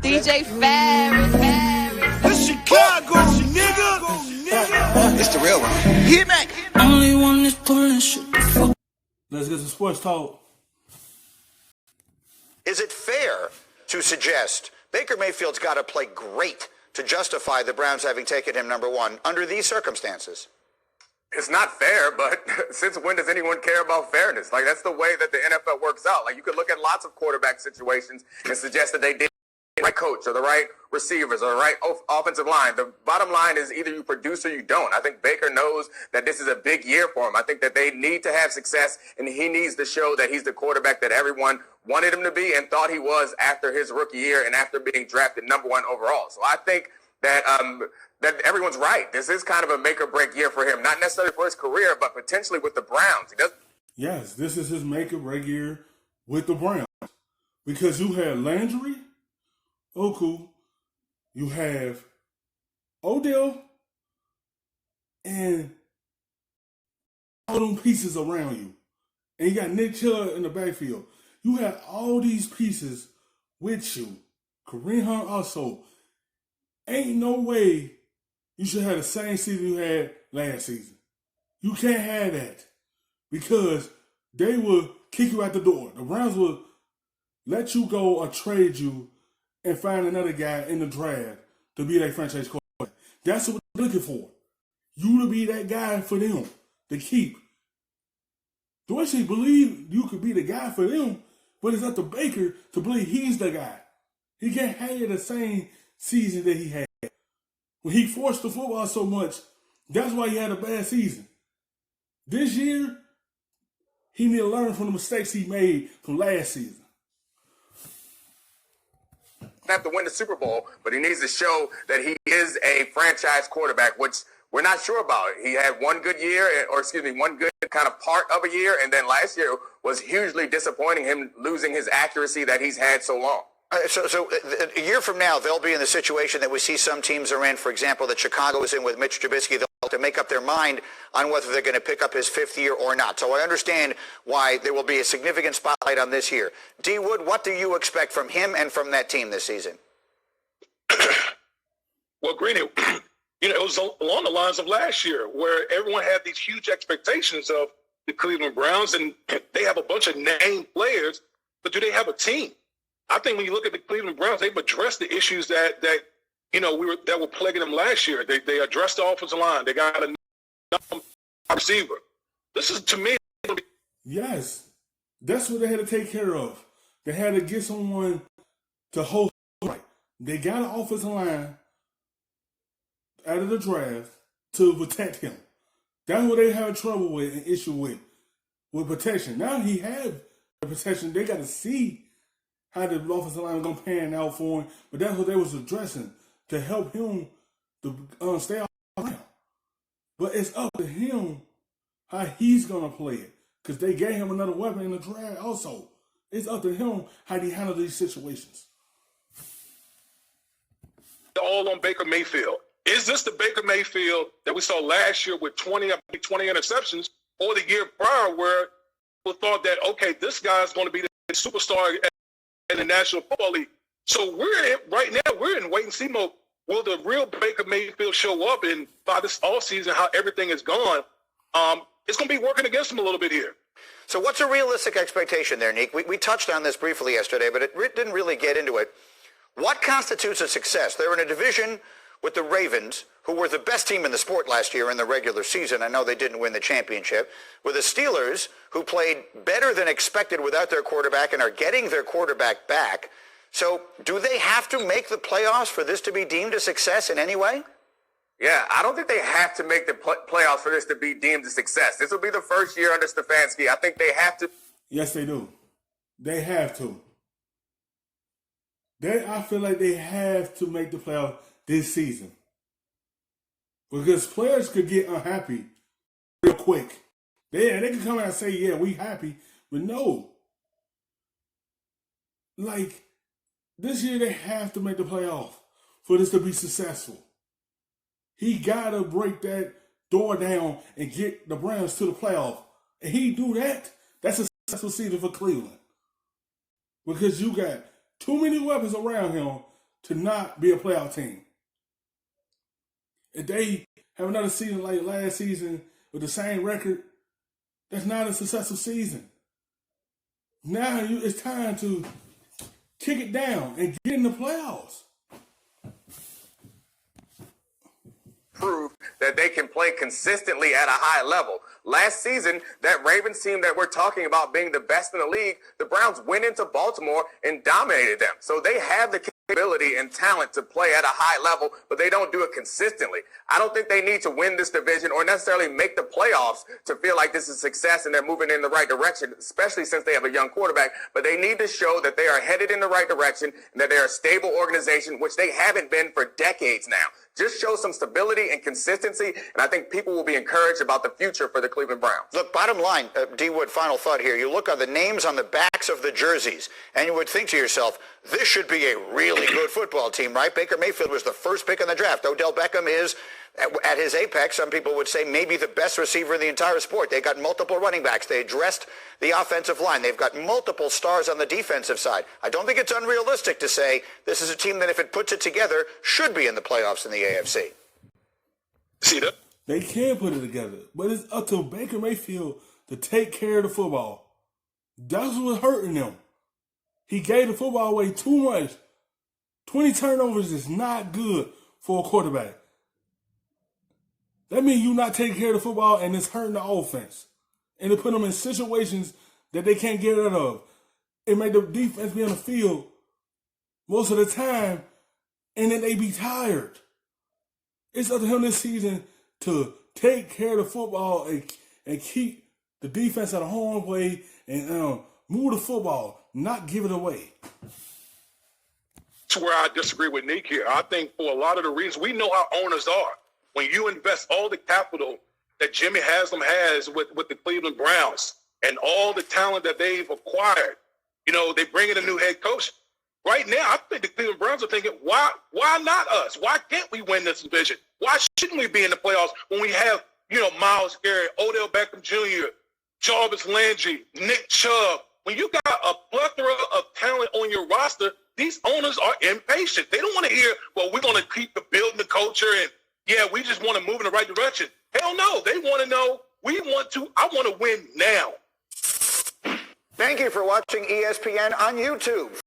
DJ Ferris. It's Chicago, nigga. It's the real one. Hit me. Only one that's pulling shit. Let's get some sports talk. Is it fair to suggest Baker Mayfield's got to play great to justify the Browns having taken him number one under these circumstances? It's not fair, but since when does anyone care about fairness? Like, that's the way that the NFL works out. Like, you could look at lots of quarterback situations and suggest that they did the right coach or the right receivers or the right offensive line. The bottom line is either you produce or you don't. I think Baker knows that this is a big year for him. I think that they need to have success, and he needs to show that he's the quarterback that everyone wanted him to be and thought he was after his rookie year and after being drafted number one overall. So I think that that everyone's right. This is kind of a make or break year for him, not necessarily for his career, but potentially with the Browns. Yes, this is his make or break year with the Browns. Because you have Landry, Oku, you have Odell, and all them pieces around you. And you got Nick Chubb in the backfield. You have all these pieces with you. Kareem Hunt also. Ain't no way you should have the same season you had last season. You can't have that because they will kick you out the door. The Browns will let you go or trade you and find another guy in the draft to be their franchise quarterback. That's what they're looking for. You to be that guy for them to keep. Do I believe you could be the guy for them, but it's up to Baker to believe he's the guy. He can't have the same season that he had. When he forced the football so much, that's why he had a bad season. This year, he need to learn from the mistakes he made from last season. Have to win the Super Bowl, but he needs to show that he is a franchise quarterback, which we're not sure about. He had one good year, one good kind of part of a year, and then last year was hugely disappointing, him losing his accuracy that he's had so long. So a year from now, they'll be in the situation that we see some teams are in. For example, that Chicago is in with Mitch Trubisky. They'll have to make up their mind on whether they're going to pick up his fifth year or not. So I understand why there will be a significant spotlight on this year. D. Wood, what do you expect from him and from that team this season? Well, Greeny, it was along the lines of last year where everyone had these huge expectations of the Cleveland Browns, and they have a bunch of named players, but do they have a team? I think when you look at the Cleveland Browns, they've addressed the issues that were plaguing them last year. They addressed the offensive line. They got a receiver. This is, to me, yes, that's what they had to take care of. They had to get someone to hold right. They got an offensive line out of the draft to protect him. That's what they have trouble with and issue with protection. Now he have the protection. They got to see how the offensive line was going to pan out for him, but that's what they was addressing to help him to stay off the ground. But it's up to him how he's going to play it because they gave him another weapon in the draft also. It's up to him how he handle these situations. all on Baker Mayfield. Is this the Baker Mayfield that we saw last year with 20 interceptions, or the year prior where people thought that, okay, this guy's going to be the superstar in the National Football League? So right now we're in wait and see mode. Will the real Baker Mayfield show up? And by this offseason, how everything is gone, it's going to be working against him a little bit here. So what's a realistic expectation there, Nick? We touched on this briefly yesterday, but it didn't really get into it. What constitutes a success? They're in a division with the Ravens, who were the best team in the sport last year in the regular season. I know they didn't win the championship. With the Steelers, who played better than expected without their quarterback and are getting their quarterback back. So do they have to make the playoffs for this to be deemed a success in any way? Yeah, I don't think they have to make the playoffs for this to be deemed a success. This will be the first year under Stefanski. I think they have to. Yes, they do. They have to. I feel like they have to make the playoffs this season. Because players could get unhappy real quick. They can come out and say, yeah, we happy. But no. Like, this year they have to make the playoff for this to be successful. He got to break that door down and get the Browns to the playoff. And he do that, that's a successful season for Cleveland. Because you got too many weapons around him to not be a playoff team. If they have another season like last season with the same record, that's not a successful season. Now it's time to kick it down and get in the playoffs. Prove that they can play consistently at a high level. Last season, that Ravens team that we're talking about being the best in the league, the Browns went into Baltimore and dominated them. So they have the capability and talent to play at a high level, but they don't do it consistently. I don't think they need to win this division or necessarily make the playoffs to feel like this is success and they're moving in the right direction, especially since they have a young quarterback. But they need to show that they are headed in the right direction and that they're a stable organization, which they haven't been for decades now. Just show some stability and consistency, and I think people will be encouraged about the future for the Cleveland Browns. Look, bottom line, D. Wood, final thought here. You look on the names on the backs of the jerseys, and you would think to yourself, this should be a really good football team, right? Baker Mayfield was the first pick in the draft. Odell Beckham is, at his apex, some people would say maybe the best receiver in the entire sport. They got multiple running backs. They addressed the offensive line. They've got multiple stars on the defensive side. I don't think it's unrealistic to say this is a team that, if it puts it together, should be in the playoffs in the AFC. See that? They can put it together, but it's up to Baker Mayfield to take care of the football. That's what's hurting them. He gave the football away too much. 20 turnovers is not good for a quarterback. That means you not taking care of the football and it's hurting the offense. And it put them in situations that they can't get out of. It made the defense be on the field most of the time and then they be tired. It's up to him this season to take care of the football and keep the defense at a home play and move the football, not give it away. That's where I disagree with Nick here. I think for a lot of the reasons, we know how owners are. When you invest all the capital that Jimmy Haslam has with the Cleveland Browns and all the talent that they've acquired, they bring in a new head coach. Right now, I think the Cleveland Browns are thinking, why not us? Why can't we win this division? Why shouldn't we be in the playoffs when we have, Myles Garrett, Odell Beckham Jr., Jarvis Landry, Nick Chubb? When you got a plethora of talent on your roster, these owners are impatient. They don't want to hear, well, we're going to keep building the culture and, yeah, we just want to move in the right direction. Hell no. They want to know, I want to win now. Thank you for watching ESPN on YouTube.